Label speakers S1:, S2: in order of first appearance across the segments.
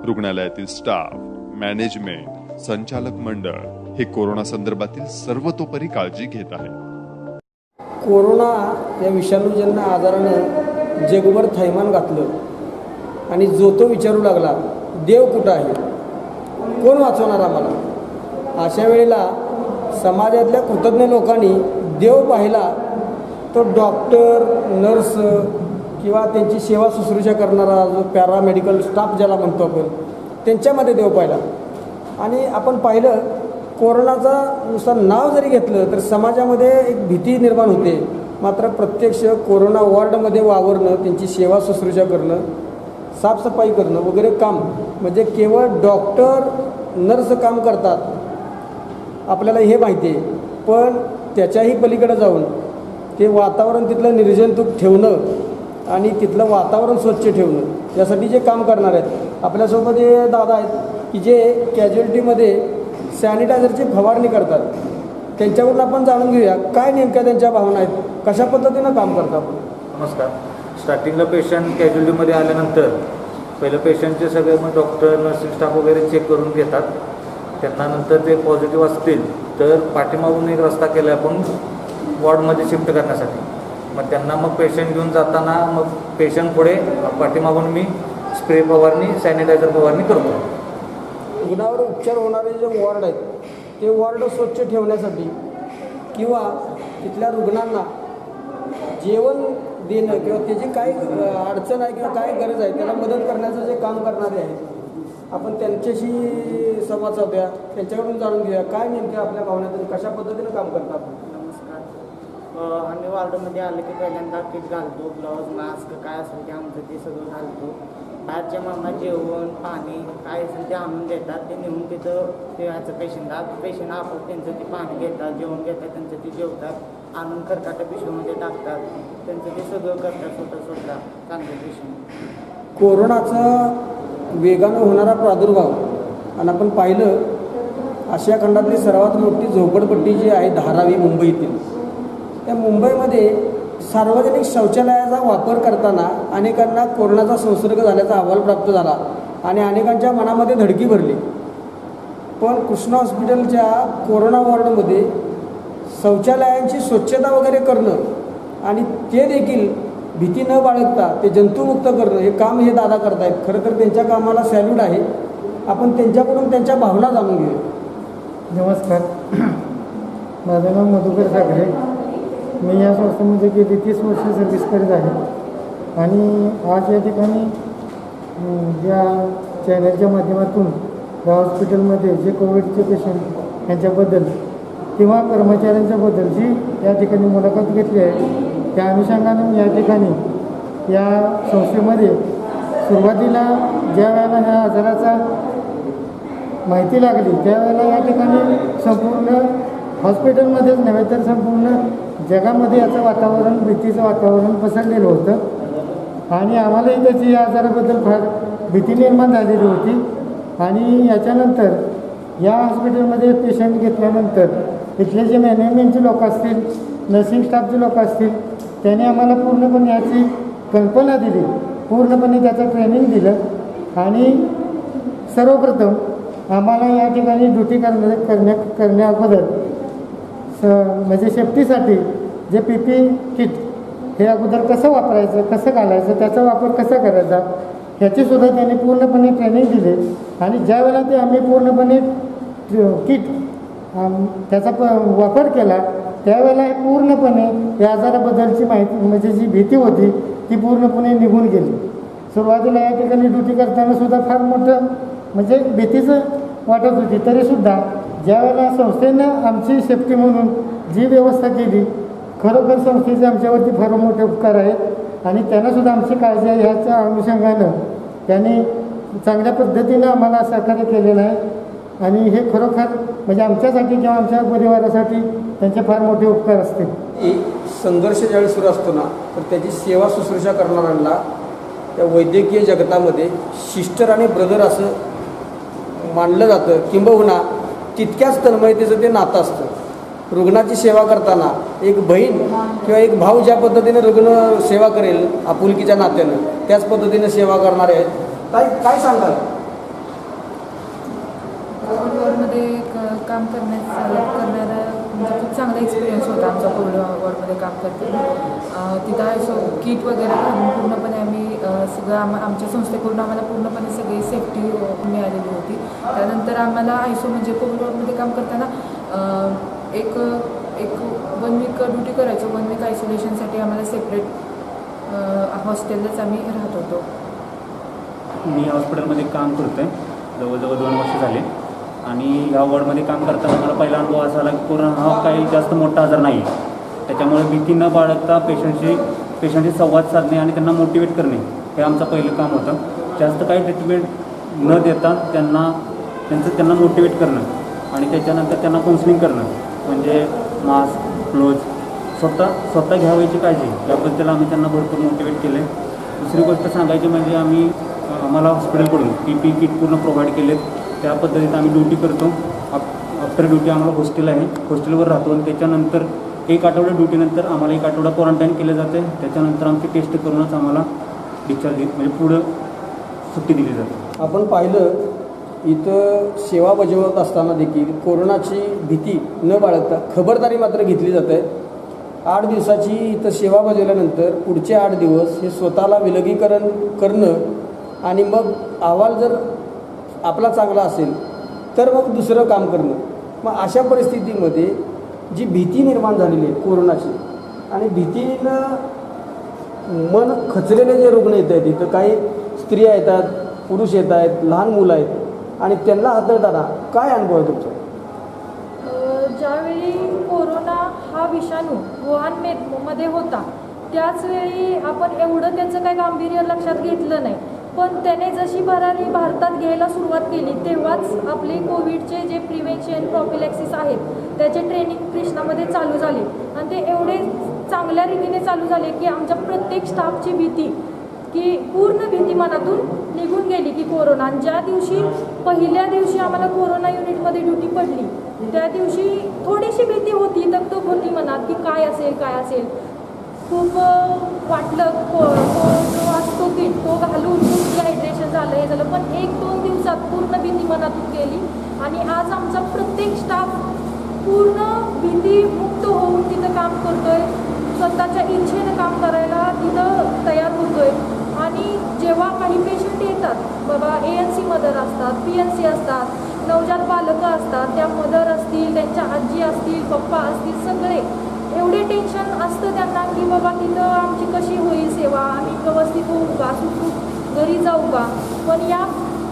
S1: रुग्णालयातील staff, management, संचालक मंडळ हे कोरोना संदर्भातील सर्वतोपरी काळजी घेत आहे.
S2: कोरोना या विषाणूजन्य आजारानं जगभर थैमान घातलं आणि जो तो विचारू लागला, देव कुठं आहे, कोण वाचवणार आम्हाला. अशा वेळेला समाजातल्या कृतज्ञ लोकांनी देव पाहिला तो डॉक्टर, नर्स किंवा त्यांची सेवा शुश्रूषा करणारा जो पॅरामेडिकल स्टाफ ज्याला म्हणतो आपण, त्यांच्यामध्ये देव पाहिला. आणि आपण पाहिलं कोरोनाचा नुसतं नाव जरी घेतलं तर समाजामध्ये एक भीती निर्माण होते. मात्र प्रत्यक्ष कोरोना वॉर्डमध्ये वावरणं, त्यांची सेवा शुश्रूषा करणं, साफसफाई करणं वगैरे काम म्हणजे केवळ डॉक्टर नर्स काम करतात आपल्याला हे माहिती आहे. पण त्याच्याही पलीकडे जाऊन ते वातावरण तिथलं निर्जंतुक ठेवणं आणि तिथलं वातावरण स्वच्छ ठेवणं यासाठी जे काम करणार आहेत. आपल्यासोबत हे दादा आहेत की जे कॅज्युअल्टीमध्ये सॅनिटायझरची फवारणी करतात. त्यांच्याकडून आपण जाणून घेऊया काय नेमक्या त्यांच्या भावना आहेत, कशा पद्धतीनं काम करतात.
S3: नमस्कार. स्टार्टिंगला पेशंट कॅज्युअल्टीमध्ये आल्यानंतर पहिलं पेशंटचे सगळे मग डॉक्टर, नर्सिंग स्टाफ वगैरे चेक करून घेतात. त्यांना नंतर ते पॉझिटिव्ह असतील तर पाठीमागून एक रस्ता केला आपण वॉर्डमध्ये शिफ्ट करण्यासाठी. मग त्यांना मग पेशंट घेऊन जाताना मग पेशंट पुढे पाठीमागून मी स्प्रे फवारणी, सॅनिटायझर फवारणी करतो.
S2: रुग्णावर उपचार होणारे जे वॉर्ड आहेत ते वॉर्ड स्वच्छ ठेवण्यासाठी किंवा तिथल्या रुग्णांना जेवण देणं किंवा त्याची काय अडचण आहे किंवा काय गरज आहे त्याला मदत करण्याचं जे काम करणारे आहेत, आपण त्यांच्याशी संवाद साधूया, त्यांच्याकडून जाणून घेऊया काय नेमक्या आपल्या भावनेतून कशा पद्धतीनं काम करतात.
S4: नमस्कार. आम्ही वॉर्डमध्ये आले की पहिल्यांदा किट घालतो, ग्लव्ज, मास्क काय असेल ते आमचं ते सगळं घालतो. बाहेरच्या मामा जेवण, पाणी काय असेल ते आणून देतात. ते नेऊन तिथं ते ह्याचं पेशंट आपण त्यांचं ते पाणी घेतात, जेवण घेतात, त्यांचं ते जेवतात, आणून खरकाट्या पिशवीमध्ये टाकतात. त्यांचं ते सगळं करतात स्वतः चांगलं पेशंट.
S2: कोरोनाचा वेगानं होणारा प्रादुर्भाव आणि आपण पाहिलं आशिया खंडातली सर्वात मोठी झोपडपट्टी जी आहे धारावी मुंबईतील, त्या मुंबईमध्ये सार्वजनिक शौचालयाचा वापर करताना अनेकांना कोरोनाचा संसर्ग झाल्याचा अहवाल प्राप्त झाला आणि अनेकांच्या मनामध्ये धडकी भरली. पण कृष्णा हॉस्पिटलच्या कोरोना वॉर्डमध्ये शौचालयांची स्वच्छता वगैरे करणं आणि ते देखील भीती न बाळगता ते जंतुमुक्त करणं हे काम हे दादा करत आहेत. खरं तर त्यांच्या कामाला सॅल्यूट आहे. आपण त्यांच्याकडून त्यांच्या भावना जाणून घेऊया.
S5: नमस्कार. माझं नाव मधुकर सागरे. मी या संस्थेमध्ये गेली 30 वर्ष सर्व्हिस करीत आहे आणि आज या ठिकाणी या चॅनलच्या माध्यमातून या हॉस्पिटलमध्ये जे कोविडचे पेशंट यांच्याबद्दल किंवा कर्मचाऱ्यांच्याबद्दल जी या ठिकाणी मुलाखत घेतली आहे त्या अनुषंगाने या ठिकाणी या संस्थेमध्ये सुरुवातीला ज्या वेळेला ह्या आजाराचा माहिती लागली त्यावेळेला या ठिकाणी संपूर्ण हॉस्पिटलमध्येच नव्हे तर संपूर्ण जगामध्ये याचं वातावरण, भीतीचं वातावरण पसरलेलं होतं आणि आम्हालाही त्याची या आजाराबद्दल फार भीती निर्माण झालेली होती. आणि याच्यानंतर या हॉस्पिटलमध्ये पेशंट घेतल्यानंतर इथले जे मॅनेजमेंटचे लोक असतील, नर्सिंग स्टाफचे लोक असतील, त्याने आम्हाला पूर्णपणे याची कल्पना दिली, पूर्णपणे त्याचं ट्रेनिंग दिलं आणि सर्वप्रथम आम्हाला या ठिकाणी ड्युटी करण्या अगोदर म्हणजे सेफ्टीसाठी जे PP किट हे अगोदर कसं वापरायचं, कसं घालायचं, त्याचा वापर कसा करायचा ह्याचीसुद्धा त्यांनी पूर्णपणे ट्रेनिंग दिली. आणि ज्यावेळेला ते आम्ही पूर्णपणे किट त्याचा वापर केला त्यावेळेला पूर्णपणे या आजाराबद्दलची माहिती म्हणजे जी भीती होती ती पूर्णपणे निघून गेली. सुरुवातीला या ठिकाणी ड्युटी करतानासुद्धा फार मोठं म्हणजे भीतीचं वाटत होती. तरीसुद्धा ज्यावेळेला संस्थेनं आमची सेफ्टी म्हणून जी व्यवस्था केली, खरोखर संस्थेचे आमच्यावरती फार मोठे उपकार आहेत आणि त्यांनासुद्धा आमची काळजी आहे. ह्याच्या अनुषंगानं त्यांनी चांगल्या पद्धतीनं आम्हाला सहकार्य केलेलं आहे आणि हे खरोखर म्हणजे आमच्यासाठी किंवा आमच्या परिवारासाठी त्यांचे फार मोठे उपकार असतील.
S2: एक संघर्ष ज्यावेळी सुरू असतो ना तर त्याची सेवा शुश्रूषा करणाऱ्यांना त्या वैद्यकीय जगतामध्ये सिस्टर आणि ब्रदर असं मानलं जातं. किंबहुना तितक्याच तन्मयतेचं ते नातं असतं. रुग्णाची सेवा करताना एक बहीण किंवा एक भाऊ ज्या पद्धतीने रुग्ण सेवा करेल आपुलकीच्या नात्यानं त्याच पद्धतीने सेवा करणारे आहेत. काय सांगाल?
S6: वॉर्डमध्ये काम करणारा म्हणजे खूप चांगला एक्सपिरियन्स होता आमचा कोविड वॉर्डमध्ये काम करताना. तिथं आयसो किट वगैरे घालून पूर्णपणे आम्ही सगळं आमच्या संस्थेकडून आम्हाला पूर्णपणे सगळी सेफ्टी मिळालेली होती. त्यानंतर आम्हाला आयसो म्हणजे कोविड वॉर्डमध्ये काम करताना एक 1 वीक ड्युटी करायचो. 1 वीक आयसोलेशनसाठी आम्हाला सेपरेट हॉस्टेललाच आम्ही राहत होतो.
S7: मी हॉस्पिटलमध्ये काम करतो आहे जवळजवळ 2 वर्ष झाले आणि ह्या वॉर्डमध्ये काम करताना मला पहिला अनुभव असा आला की कोरोना हा काही जास्त मोठा आजार नाही आहे. त्याच्यामुळे भीती न बाळगता पेशंटशी संवाद साधणे आणि त्यांना मोटिवेट करणे हे आमचं पहिलं काम होतं. जास्त काही ट्रीटमेंट न देता त्यांना मोटिवेट करणं आणि त्याच्यानंतर त्यांना काउन्सिलिंग करणं म्हणजे मास्क ग्लोव्ज स्वतः घ्यावयाची काळजी याबद्दल आम्ही त्यांना भरपूर मोटिवेट केले. दुसरी गोष्ट सांगायची म्हणजे आम्हाला हॉस्पिटलकडून PPE किट पूर्ण प्रोव्हाइड केलेत. त्या पद्धतीत आम्ही ड्युटी करतो. आफ्टर ड्युटी आम्हाला हॉस्टेल आहे, हॉस्टेलवर राहतो आणि त्याच्यानंतर 1 आठवडा ड्युटीनंतर आम्हाला 1 आठवडा क्वारंटाईन केलं जाते. त्याच्यानंतर आमची टेस्ट करूनच आम्हाला डिस्चार्ज म्हणजे पुढं सुट्टी दिली जाते.
S2: आपण पाहिलं इथं सेवा बजावत असताना देखील कोरोनाची भीती न बाळगता खबरदारी मात्र घेतली जाते. 8 दिवसाची इथं सेवा बजावल्यानंतर पुढचे 8 दिवस हे स्वतःला विलगीकरण करणं आणि मग अहवाल जर आपला चांगला असेल तर मग दुसरं काम करणं. मग अशा परिस्थितीमध्ये जी भीती निर्माण झालेली आहे कोरोनाची आणि भीतीनं मन खचलेले जे रुग्ण येत आहेत इथं काही स्त्रिया येतात, पुरुष येत आहेत, लहान मुलं आहेत आणि त्यांना हाताळताना काय अनुभव आहे तुमचा?
S6: ज्यावेळी कोरोना हा विषाणू वुहानमध्ये होता त्याचवेळी आपण एवढं त्याचं काही गांभीर्य लक्षात घेतलं नाही. पण त्याने जशी भरारी भारतात घ्यायला सुरुवात केली तेव्हाच आपले कोविडचे जे प्रिव्हेन्शन प्रॉफिलॅक्सिस आहेत त्याचे ट्रेनिंग कृष्णामध्ये चालू झाले आणि ते एवढे चांगल्या रीतीने चालू झाले की आमच्या प्रत्येक स्टाफची भीती की पूर्ण भीती मनातून निघून गेली की कोरोना. आणि ज्या दिवशी पहिल्या दिवशी आम्हाला कोरोना युनिटमध्ये ड्युटी पडली त्या दिवशी थोडीशी भीती होती, तकतक होती मनात की काय असेल. खूप वाटलं जो असतो किट तो घालून डिहायड्रेशन झालं हे झालं. पण 1-2 दिवसात पूर्ण भीती मनातून गेली आणि आज आमचा प्रत्येक स्टाफ पूर्ण भीतीमुक्त होऊन तिथं काम करतोय. स्वतःच्या इच्छेनं काम करायला तिथं तयार होतोय. आणि जेव्हा काही पेशंट येतात बाबा ANC मदर असतात, PNC असतात, नवजात बालकं असतात, त्या मदर असतील, त्यांच्या आजी असतील, पप्पा असतील, सगळे एवढे टेन्शन असतं त्यांना की बाबा तिथं आमची कशी होईल सेवा, आम्ही व्यवस्थित होऊ का, सुखरूप घरी जाऊ का. पण या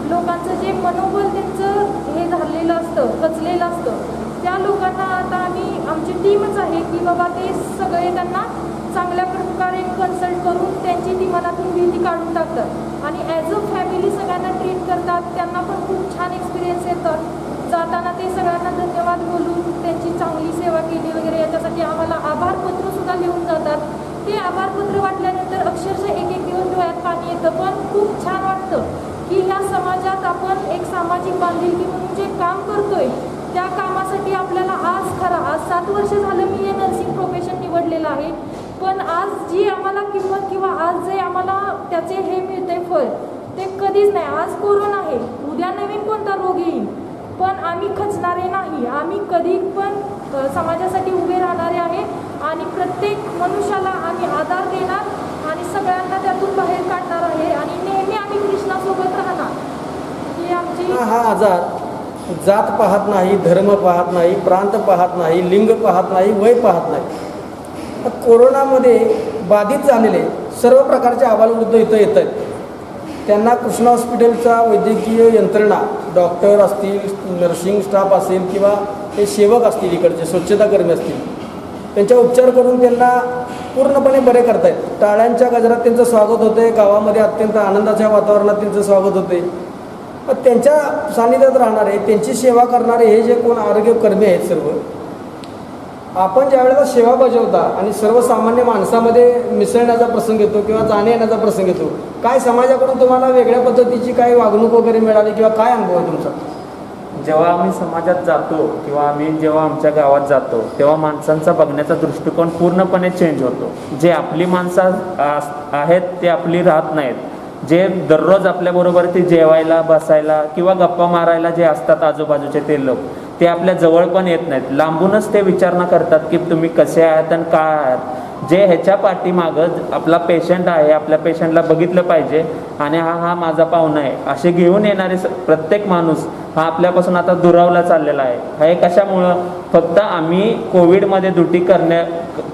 S6: लोकांचं जे मनोबल त्यांचं हे झालेलं असतं, खचलेलं असतं, त्या लोकांना आता आमची टीमच आहे की बाबा ते सगळे त्यांना चांगल्या प्रकारे कन्सल्ट करून त्यांची ती मनातून भीती काढून टाकतात आणि ॲज अ फॅमिली सगळ्यांना ट्रीट करतात. त्यांना पण खूप छान एक्सपिरियन्स येतात. जाताना ते सगळ्यांना धन्यवाद बोलून त्यांची चांगली सेवा केली वगैरे याच्यासाठी आम्हाला आभारपत्रसुद्धा लिहून जातात. ते आभारपत्र वाटल्यानंतर अक्षरशः 1-1 दिवस डोळ्यात पाणी येतं. पण खूप छान वाटतं की ह्या समाजात आपण एक सामाजिक बांधिलकी म्हणून जे काम करतोय त्या कामासाठी आपल्याला आज 7 वर्ष झालं मी हे नर्सिंग प्रोफेशन निवडलेलं आहे. पण आज जी आम्हाला किंमत किंवा आज जे आम्हाला त्याचे हे मिळते फळ ते कधीच नाही. आज कोरोना आहे, उद्या नवीन कोणता रोग येईल पण आम्ही खचणारे नाही. आम्ही कधी पण समाजासाठी उभे राहणारे आहे आणि प्रत्येक मनुष्याला आम्ही आधार देणार आणि सगळ्यांना त्यातून बाहेर काढणार आहे आणि नेहमी आम्ही कृष्णासोबत राहणार. ही आमची
S2: हा आजार जात पाहत नाही, धर्म पाहत नाही, प्रांत पाहत नाही, लिंग पाहत नाही, वय पाहत नाही. कोरोनामध्ये बाधित झालेले सर्व प्रकारचे अहवालवृद्ध इथं येत आहेत. त्यांना कृष्णा हॉस्पिटलचा वैद्यकीय यंत्रणा, डॉक्टर असतील, नर्सिंग स्टाफ असेल किंवा ते सेवक असतील, इकडचे स्वच्छताकर्मी असतील, त्यांच्या उपचार करून त्यांना पूर्णपणे बरे करतायत. टाळ्यांच्या गजरात त्यांचं स्वागत होतं आहे. गावामध्ये अत्यंत आनंदाच्या वातावरणात त्यांचं स्वागत होतं आहे. त्यांच्या सानिध्यात राहणारे, त्यांची सेवा करणारे हे जे कोण आरोग्यकर्मी आहेत सर्व, आपण ज्या वेळेला सेवा बजावता आणि सर्वसामान्य माणसामध्ये मिसळण्याचा प्रसंग येतो किंवा जाणे येण्याचा प्रसंग येतो, काय समाजाकडून तुम्हाला वेगळ्या पद्धतीची काही वागणूक वगैरे मिळाली किंवा काय अनुभव आहे तुमचा?
S7: जेव्हा आम्ही समाजात जातो किंवा आम्ही जेव्हा आमच्या गावात जातो तेव्हा माणसांचा बघण्याचा दृष्टिकोन पूर्णपणे चेंज होतो. जे आपली माणसं आहेत ते आपली राहत नाहीत. जे दररोज आपल्याबरोबर ते जेवायला बसायला किंवा गप्पा मारायला जे असतात आजूबाजूचे ते लोक,
S8: ते आपल्या जवळ पण येत नाहीत, लांबूनच ते विचारणा करतात की तुम्ही कसे आहात आणि काय आहात. जे ह्याच्या पाठीमागं आपला पेशंट आहे, आपल्या पेशंटला बघितलं पाहिजे आणि हा माझा पाहुणा आहे असे घेऊन येणारे प्रत्येक माणूस हा आपल्यापासून आता दुरावला चाललेला आहे. हे कशामुळं? फक्त आम्ही कोविडमध्ये ड्युटी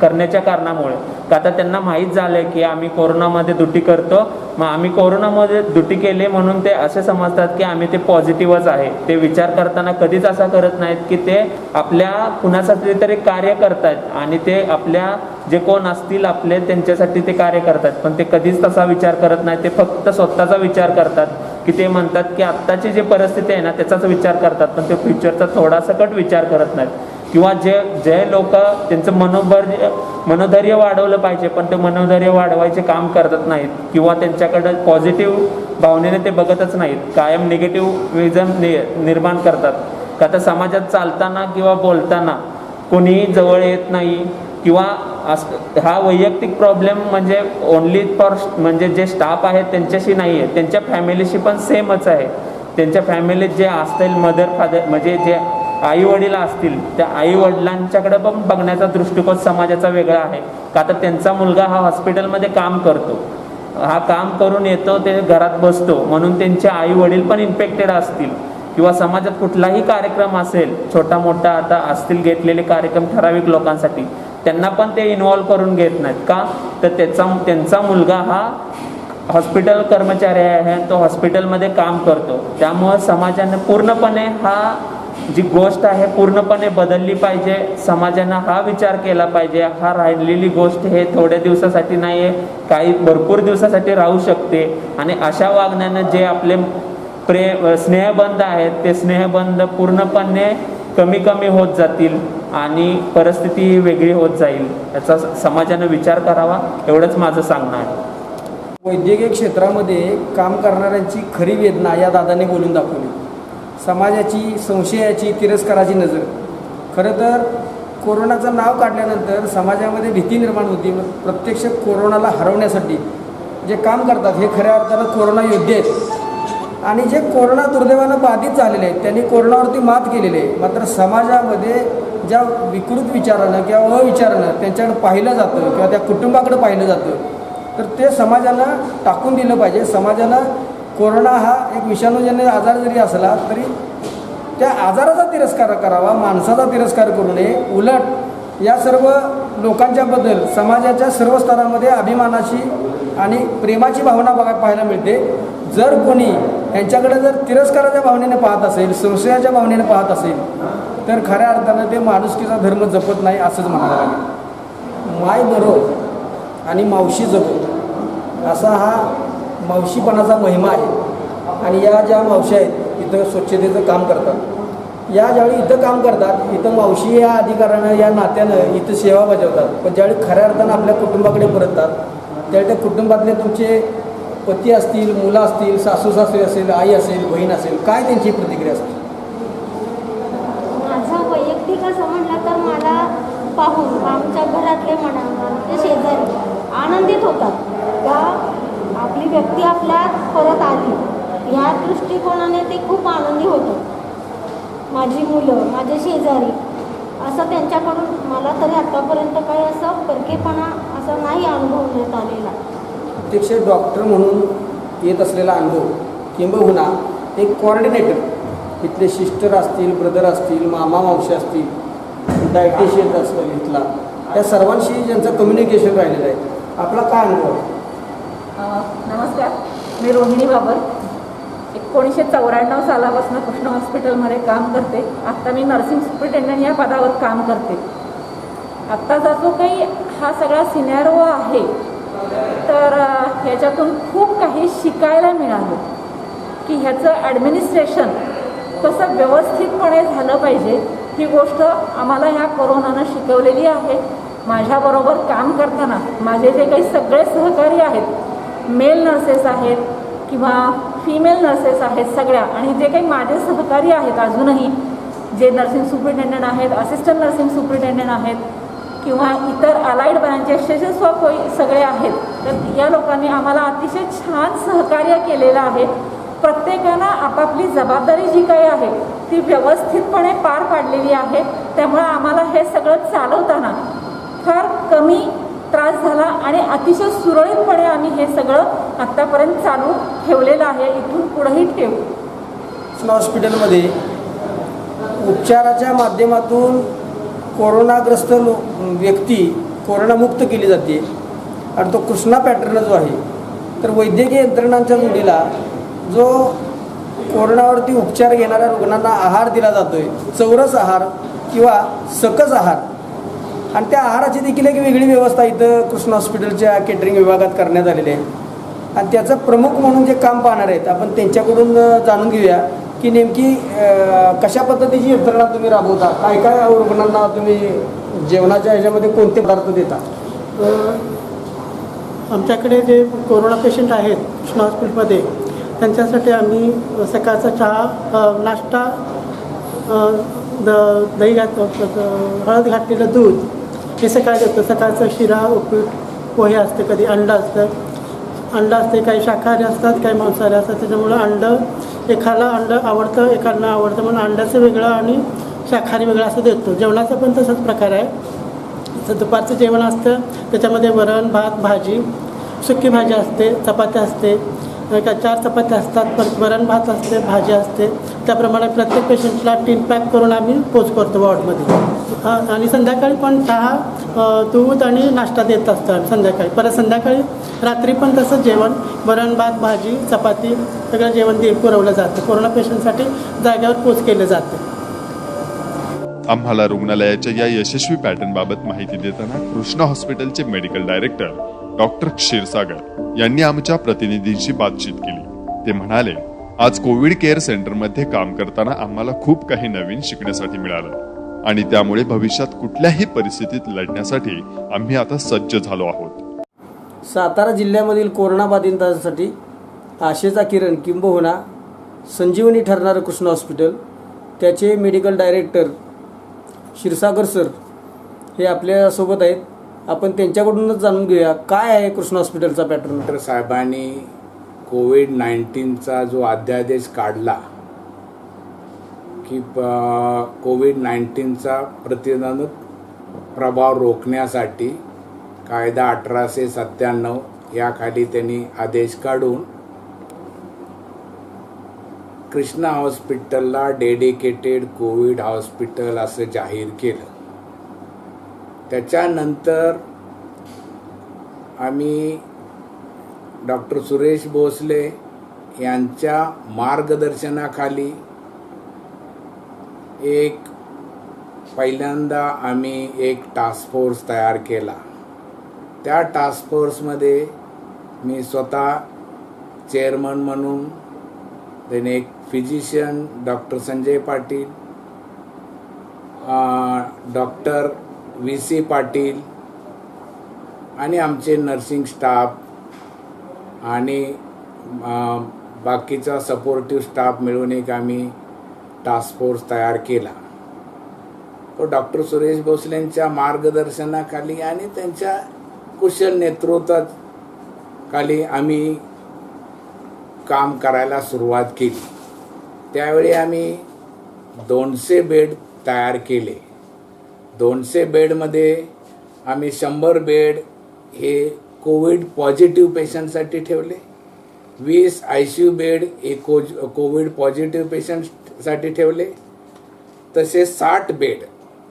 S8: करण्याच्या कारणामुळे. का आता त्यांना माहीत झालं की आम्ही कोरोनामध्ये ड्युटी करतो, मग आम्ही कोरोनामध्ये ड्युटी केले म्हणून ते असे समजतात की आम्ही ते पॉझिटिव्हच आहे. ते विचार करताना कधीच असा करत नाहीत की ते आपल्या कुणासाठी तरी कार्य करतात आणि ते आपल्या जे कोण असतील आपले त्यांच्यासाठी ते कार्य करतात, पण ते कधीच तसा विचार करत नाही. ते फक्त स्वतःचा विचार करतात की ते म्हणतात की आत्ताची जी परिस्थिती आहे ना त्याचाच विचार करतात, पण ते फ्युचरचा थोडा सकट विचार करत नाहीत. किंवा जे लोक त्यांचं मनोधैर्य वाढवलं पाहिजे पण ते मनोधैर्य वाढवायचे काम करत नाहीत किंवा त्यांच्याकडं पॉझिटिव्ह भावनेने ते बघतच नाहीत, कायम निगेटिव्हिजम निर्माण करतात. का तर समाजात चालताना किंवा बोलताना कोणीही जवळ येत नाही किंवा हा वैयक्तिक प्रॉब्लेम म्हणजे ओनली फॉर म्हणजे जे स्टाफ आहेत त्यांच्याशी नाही आहे, त्यांच्या फॅमिलीशी पण सेमच आहे. त्यांच्या फॅमिलीत जे असतील मदर फादर म्हणजे जे आई वडील असतील त्या आई वडिलांच्याकडे पण बघण्याचा दृष्टिकोन समाजाचा वेगळा आहे. का तर त्यांचा मुलगा हा हॉस्पिटलमध्ये काम करतो, हा काम करून येतो, ते घरात बसतो म्हणून त्यांचे आई वडील पण इन्फेक्टेड असतील. किंवा समाजात कुठलाही कार्यक्रम असेल छोटा मोठा आता असतील घेतलेले कार्यक्रम ठराविक लोकांसाठी, त्यांना पण ते इन्व्हॉल्व करून घेत नाहीत. का तर त्यांचा मुलगा हा हॉस्पिटल कर्मचारी आहे, तो हॉस्पिटलमध्ये काम करतो. त्यामुळं समाजाने पूर्णपणे हा जी गोष्ट आहे पूर्णपणे बदलली पाहिजे. समाजानं हा विचार केला पाहिजे हा राहिलेली गोष्ट हे थोड्या दिवसासाठी नाही आहे, काही भरपूर दिवसासाठी राहू शकते. आणि अशा वागण्यानं जे आपले स्नेहबंध आहेत ते स्नेहबंध पूर्णपणे कमी कमी होत जातील आणि परिस्थिती वेगळी होत जाईल. याचा समाजानं विचार करावा एवढंच माझं सांगणं आहे.
S2: वैद्यकीय क्षेत्रामध्ये काम करणाऱ्यांची खरी वेदना या दादाने बोलून दाखवली. समाजाची संशयाची तिरस्काराची नजर. खरं तर कोरोनाचं नाव काढल्यानंतर समाजामध्ये भीती निर्माण होती. प्रत्यक्ष कोरोनाला हरवण्यासाठी जे काम करतात हे खऱ्या अर्थानं कोरोना योद्धे आहेत आणि जे कोरोना दुर्दैवानं बाधित झालेले आहेत त्यांनी कोरोनावरती मात केलेली आहे. मात्र समाजामध्ये ज्या विकृत विचारानं किंवा अविचारानं त्यांच्याकडे पाहिलं जातं किंवा त्या कुटुंबाकडे पाहिलं जातं तर ते समाजानं टाकून दिलं पाहिजे. समाजानं कोरोना हा एक विषाणूजन्य आजार जरी असला तरी त्या आजाराचा तिरस्कार करावा, माणसाचा तिरस्कार करू नये. उलट या सर्व लोकांच्याबद्दल समाजाच्या सर्व स्तरामध्ये अभिमानाची आणि प्रेमाची भावना पाहायला मिळते. जर कोणी यांच्याकडे जर तिरस्काराच्या भावनेने पाहत असेल, संशयाच्या भावनेने पाहत असेल तर खऱ्या अर्थानं ते माणुसकीचा धर्म जपत नाही असंच म्हणावं लागेल. माय बरो आणि मावशी जगो असा हा मावशीपणाचा महिमा आहे. आणि या ज्या मावशी आहेत इथं स्वच्छतेचं काम करतात, या ज्यावेळी इथं काम करतात इथं मावशी या अधिकारानं या नात्यानं इथं सेवा बजावतात. पण ज्यावेळी खऱ्या अर्थानं आपल्या कुटुंबाकडे परततात त्यावेळी त्या कुटुंबातले तुमचे पती असतील, मुलं असतील, सासू सासरे असेल, आई असेल, बहीण असेल, काय त्यांची प्रतिक्रिया असते?
S9: माझा वैयक्तिक असं म्हटलं तर मला पाहून आमच्या घरातले म्हणा आमचे शेजारी आनंदित होतात का आपली व्यक्ती आपल्यात परत आली. ह्या दृष्टिकोनाने ते खूप आनंदी होतात. माझी मुलं, माझे शेजारी असं त्यांच्याकडून मला तरी आत्तापर्यंत काही असं परकेपणा असा नाही अनुभवण्यात आलेला.
S2: प्रत्यक्ष डॉक्टर म्हणून येत असलेला अनुभव किंबहुना एक कोऑर्डिनेटर इथले सिस्टर असतील, ब्रदर असतील, मामा मावशी असतील, डायटिशियन असतील इथला, त्या सर्वांशी ज्यांचं कम्युनिकेशन राहिलेलं आहे, आपला काय अनुभव?
S10: नमस्कार, मी रोहिणी बाबर. 1994 सालापासून कृष्ण हॉस्पिटलमध्ये काम करते. आत्ता मी नर्सिंग सुपरिटेंडंट या पदावर काम करते. आत्ताचा जो काही हा सगळा सिनॅरो आहे तर ह्याच्यातून खूप काही शिकायला मिळालं की ह्याचं ॲडमिनिस्ट्रेशन कसं व्यवस्थितपणे झालं पाहिजे. ही गोष्ट आम्हाला ह्या कोरोनानं शिकवलेली आहे. माझ्याबरोबर काम करताना माझे जे काही सगळे सहकारी आहेत, मेल नर्सेस आहेत किंवा फिमेल नर्सेस आहेत सगळ्या, आणि जे काही माझे सहकारी आहेत अजूनही जे नर्सिंग सुपरिटेंडंट आहेत, असिस्टंट नर्सिंग सुपरिटेंडंट आहेत किंवा इतर अलाइड ब्रांचेसचे जे सगळे आहेत, तर या लोकांनी आम्हाला अतिशय छान सहकार्य केलेलं आहे. प्रत्येकानं आपापली जबाबदारी जी काही आहे ती व्यवस्थितपणे पार पाडलेली आहे. त्यामुळे आम्हाला हे सगळं चालवताना फार कमी त्रास झाला आणि अतिशय सुरळीतपणे आम्ही हे सगळं आत्तापर्यंत चालू ठेवलेलं आहे. इथून पुढेही ठेवू.
S2: कृष्णा हॉस्पिटलमध्ये उपचाराच्या माध्यमातून कोरोनाग्रस्त व्यक्ती कोरोनामुक्त केली जाते आणि तो कृष्णा पॅटर्न जो आहे तर वैद्यकीय यंत्रणांच्या जोडीला जो कोरोनावरती उपचार घेणाऱ्या रुग्णांना आहार दिला जातो आहे, चौरस आहार किंवा सकस आहार, आणि त्या आहाराची देखील एक वेगळी व्यवस्था इथं कृष्णा हॉस्पिटलच्या केटरिंग विभागात करण्यात आलेली आहे. आणि त्याचं प्रमुख म्हणून जे काम पाहणार आहेत आपण त्यांच्याकडून जाणून घेऊया की नेमकी कशा पद्धतीची यंत्रणा तुम्ही राबवता, काय काय रुग्णांना तुम्ही जेवणाच्या ह्याच्यामध्ये कोणते पदार्थ देता.
S5: आमच्याकडे जे कोरोना पेशंट आहेत कृष्णा हॉस्पिटलमध्ये त्यांच्यासाठी आम्ही सकाळचा चहा, नाश्ता, दही हळद घातलेलं दूध हे सकाळी देतो. सकाळचं शिरा, उपीट, पोहे असते, कधी अंडं असते, काही शाकाहारी असतात, काही मांसाहारी असतात. त्याच्यामुळं एखादा अंडं आवडतं, एखादं आवडतं म्हणून अंड्याचं वेगळं आणि शाकाहारी वेगळं असं देतो. जेवणाचा पण तसाच प्रकार आहे. तर दुपारचं जेवण असतं त्याच्यामध्ये वरण, भात, भाजी, सुकी भाजी असते, चपात्या असते, 4 चपात्या असतात, परत वरण भात असते, भाजी असते. त्याप्रमाणे प्रत्येक पेशंटला 3 पॅक करून आम्ही पोच करतो वॉर्डमध्ये. आणि संध्याकाळी पण चहा, दूध आणि नाश्ता देत असतो आम्ही संध्याकाळी. परत संध्याकाळी रात्री पण तसंच जेवण, वरण भात, भाजी, चपाती सगळं जेवण पुरवलं जातं. कोरोना पेशंटसाठी जाग्यावर पोच केलं जातं.
S1: आम्हाला रुग्णालयाच्या या यशस्वी पॅटर्न बाबत माहिती देताना कृष्णा हॉस्पिटलचे मेडिकल डायरेक्टर डॉक्टर क्षीरसागर यांनी आमच्या प्रतिनिधींशी बातचीत केली. ते म्हणाले, आज कोविड केअर सेंटरमध्ये काम करताना आम्हाला खूप काही नवीन शिकण्यासाठी मिळालं आणि त्यामुळे भविष्यात कुठल्याही परिस्थितीत लढण्यासाठी आम्ही आता सज्ज झालो आहोत.
S2: सातारा जिल्ह्यामधील कोरोनाबाधितांसाठी आशेचा किरण किंबहुना संजीवनी ठरणारं कृष्णा हॉस्पिटल, त्याचे मेडिकल डायरेक्टर क्षीरसागर सर हे आपल्यासोबत आहेत. आपण त्यांच्याकडूनच जाणून घेऊया काय आहे कृष्णा हॉस्पिटलचा पॅटर्न.
S11: डॉक्टर साहेबांनी कोविड-19चा जो अध्यादेश काढला की कोविड-19चा प्रतिबंधक प्रभाव रोखण्यासाठी कायदा 1897 याखाली त्यांनी आदेश काढून कृष्णा हॉस्पिटलला डेडिकेटेड कोविड हॉस्पिटल असं जाहीर केलं. त्याच्यानंतर आम्ही डॉक्टर सुरेश भोसले यांच्या मार्गदर्शनाखाली पहिल्यांदा आम्ही एक टास्क फोर्स तयार केला. त्या टास्क फोर्समध्ये मी स्वतः चेअरमन म्हणून, त्याने एक physician doctor Sanjay Patil, doctor VC Patil आणि आमचे नर्सिंग स्टाफ आणि बाकीचा सपोर्टिव्ह स्टाफ मिळून एक आम्ही टास्क फोर्स तयार केला. तो डॉक्टर सुरेश भोसलेंच्या मार्गदर्शनाखाली आणि त्यांच्या कुशल नेतृत्वाखाली आम्ही काम करायला सुरुवात केली. त्यावेळी आम्ही 200 बेड तयार केले. 200 बेडमध्ये आम्ही 100 बेड हे कोविड पॉझिटिव्ह पेशंटसाठी ठेवले, 20 ICU बेड हे कोविड पॉझिटिव्ह पेशंटसाठी ठेवले, तसे 60 बेड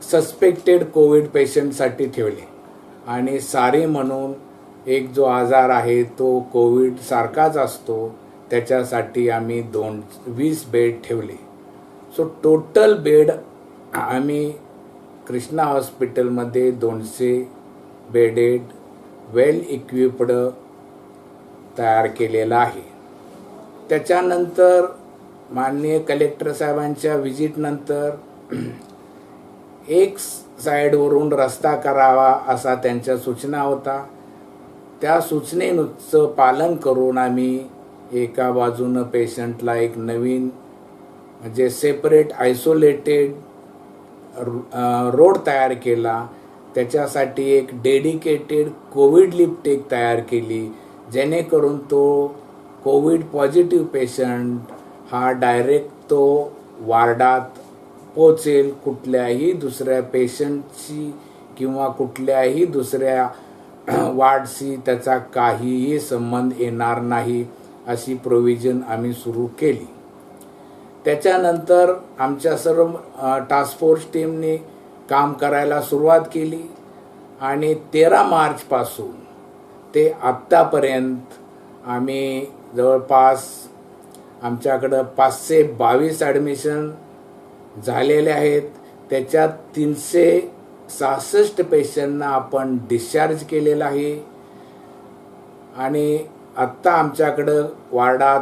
S11: सस्पेक्टेड कोविड पेशंटसाठी ठेवले. आणि सारी म्हणून एक जो आजार आहे तो कोविड सारखाच असतो त्याच्यासाठी आम्ही 20 बेड ठेवले. सो टोटल बेड आम्ही कृष्णा हॉस्पिटलमध्ये 200 बेडेड वेल इक्विप्ड तयार केलेला आहे. त्याच्यानंतर माननीय कलेक्टर साहेबांच्या व्हिजिटनंतर एक साईडवरून रस्ता करावा असा त्यांच्या सूचना होता. त्या सूचनेचं पालन करून आम्ही एका बाजूनं पेशंटला एक नवीन म्हणजे सेपरेट आयसोलेटेड रोड तयार केला. त्याच्यासाठी एक डेडिकेटेड कोविड लिफ्ट एक तयार केली जेणेकरून तो कोविड पॉझिटिव्ह पेशंट हा डायरेक्ट तो वार्डात पोचेल, कुठल्याही दुसऱ्या पेशंटची किंवा कुठल्याही दुसऱ्या वार्डशी त्याचा काहीही संबंध येणार नाही, अशी प्रोव्हिजन आम्ही सुरू केली. त्याच्यानंतर आमच्या सर्व टास्क फोर्स टीमने काम करायला सुरुवात केली आणि 13 मार्चपासून ते आत्तापर्यंत आम्ही जवळपास आमच्याकडं 522 ॲडमिशन झालेले आहेत. त्याच्यात 366 पेशंटना आपण डिस्चार्ज केलेला आहे आणि आत्ता आमच्याकडं वार्डात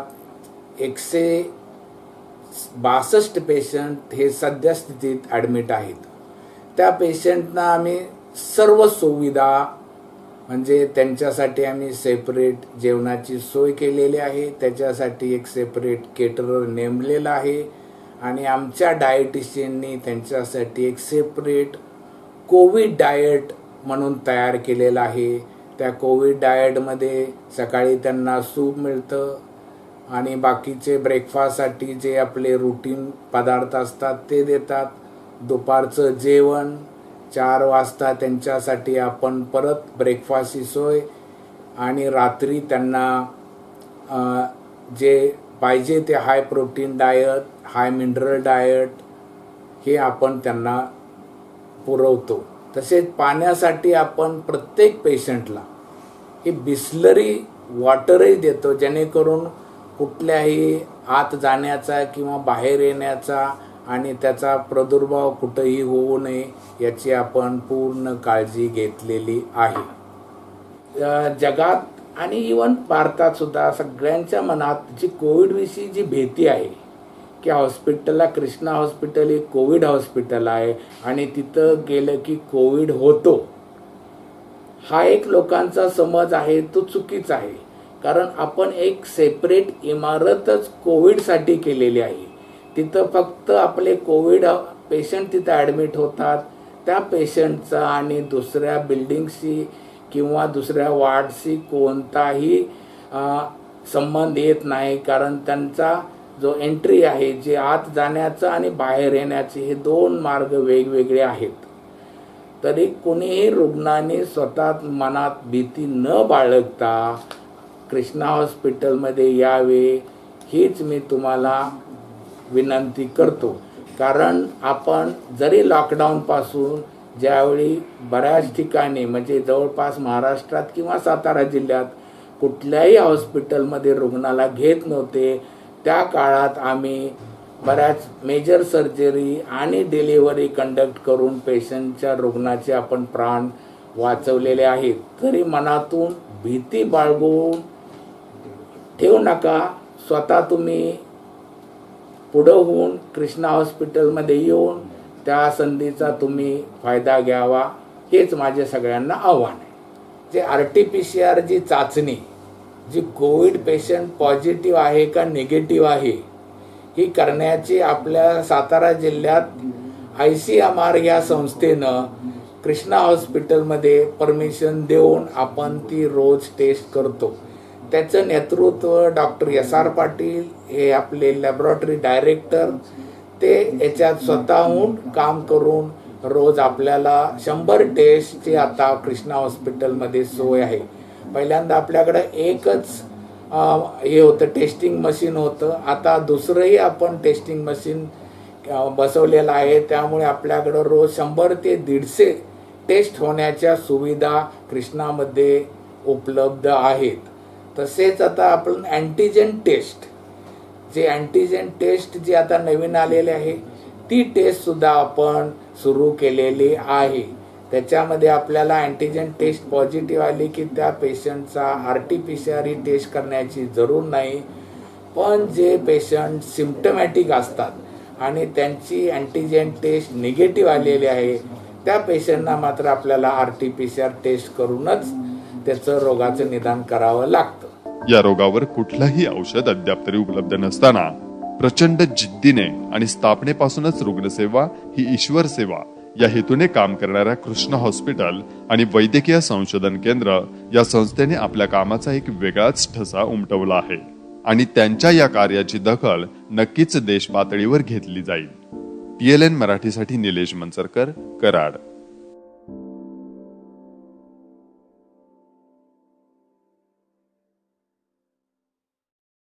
S11: 162 पेशंट हे सद्यस्थितीत ॲडमिट आहेत. त्या पेशंटना आम्ही सर्व सुविधा म्हणजे त्यांच्यासाठी आम्ही सेपरेट जेवणाची सोय केलेली आहे, त्याच्यासाठी एक सेपरेट केटरर नेमलेला आहे आणि आमच्या डायटिशियननी त्यांच्यासाठी एक सेपरेट कोविड डाएट म्हणून तयार केलेला आहे. त्या कोविड डाएटमध्ये सकाळी त्यांना सूप मिळतं आणि बाकीचे ब्रेकफास्टसाठी जे आपले रुटीन पदार्थ असतात ते देतात. दुपारचं जेवण 4 वाजता त्यांच्यासाठी आपण परत ब्रेकफास्टची सोय आणि रात्री त्यांना जे पाहिजे ते हाय प्रोटीन डाएट, हाय मिनरल डाएट हे आपण त्यांना पुरवतो. तसेच पाण्यासाठी आपण प्रत्येक पेशंटला हे बिस्लरी वॉटरही देतो, जेणेकरून कुठल्याही आत जाण्याचा किंवा बाहेर येण्याचा आणि त्याचा प्रादुर्भाव कुठेही होऊ नये याची आपण पूर्ण काळजी घेतलेली आहे. जगात आणि इवन भारतात सुद्धा सगळ्यांच्या मनात जी कोविडविषयी जी भीती आहे की हॉस्पिटलला कृष्णा हॉस्पिटल हे कोविड हॉस्पिटल आहे आणि तिथं गेलं की कोविड होतो, हा एक लोकांचा समज आहे, तो चुकीचा आहे. कारण आपण एक सेपरेट इमारतच कोविडसाठी केलेली आहे. तिथं फक्त आपले कोविड पेशंट तिथं ॲडमिट होतात. त्या पेशंटचा आणि दुसऱ्या बिल्डिंगशी किंवा दुसऱ्या वार्डशी कोणताही संबंध येत नाही, कारण त्यांचा जो एंट्री आहे, जे आत जाण्याचं आणि बाहेर येण्याचे हे 2 मार्ग वेगवेगळे आहेत. तरी कोणीही रुग्णाने स्वतः मनात भीती न बाळगता कृष्णा हॉस्पिटलमध्ये यावे हीच मी तुम्हाला विनंती करतो. कारण आपण जरी लॉकडाऊनपासून ज्यावेळी बऱ्याच ठिकाणी म्हणजे जवळपास महाराष्ट्रात किंवा सातारा जिल्ह्यात कुठल्याही हॉस्पिटलमध्ये रुग्णाला घेत नव्हते, त्या काळात आम्ही बऱ्याच मेजर सर्जरी आणि डिलिव्हरी कंडक्ट करून पेशंटच्या रुग्णाचे आपण प्राण वाचवलेले आहेत. तरी मनातून भीती बाळगून ठेवू नका. स्वतः तुम्ही पुढं होऊन कृष्णा हॉस्पिटलमध्ये येऊन त्या संधीचा तुम्ही फायदा घ्यावा, हेच माझे सगळ्यांना आव्हान आहे. जे RT-PCR जी चाचणी जी कोविड पेशंट पॉझिटिव्ह आहे का निगेटिव्ह आहे ही करण्याची आपल्या सातारा जिल्ह्यात ICMR या संस्थेनं कृष्णा हॉस्पिटलमध्ये परमिशन देऊन आपण ती रोज टेस्ट करतो. त्याचं नेतृत्व डॉक्टर SR पाटील हे आपले लॅबोरेटरी डायरेक्टर, ते याच्यात स्वतःहून काम करून रोज आपल्याला 100 टेस्टची आता कृष्णा हॉस्पिटलमध्ये सोय आहे. पहिल्यांदा आपल्याकडे एकच हे होतं, टेस्टिंग मशीन होतं. आता दुसरंही आपण टेस्टिंग मशीन बसवलेलं आहे. त्यामुळे आपल्याकडं रोज 100 ते 150 टेस्ट होण्याच्या सुविधा कृष्णामध्ये उपलब्ध आहेत. तसेच आता आपण अँटीजेन टेस्ट जी आता नवीन आलेली आहे ती टेस्टसुद्धा आपण सुरू केलेली आहे. त्याच्यामध्ये आपल्याला अँटीजेन टेस्ट पॉझिटिव्ह आली की त्या पेशंटचा RT-PCR ही टेस्ट करण्याची जरूर नाही. पण जे पेशंट सिम्प्टमॅटिक असतात आणि त्यांची अँटीजेन टेस्ट निगेटिव्ह आलेली आहे त्या पेशंटना मात्र आपल्याला RT-PCR टेस्ट करूनच त्याचं रोगाचं निदान करावं लागतं.
S1: या रोगावर कुठलंही औषध अद्याप तरी उपलब्ध नसताना प्रचंड जिद्दीने आणि स्थापनेपासूनच रुग्णसेवा ही ईश्वर सेवा या हेतूने काम करणाऱ्या कृष्णा हॉस्पिटल आणि वैद्यकीय संशोधन केंद्र या संस्थेने आपल्या कामाचा एक वेगळाच ठसा उमटवला आहे. आणि त्यांच्या या कार्याची दखल नक्कीच देश पातळीवर घेतली जाईल. TLN मराठीसाठी निलेश मनसरकर, कराड.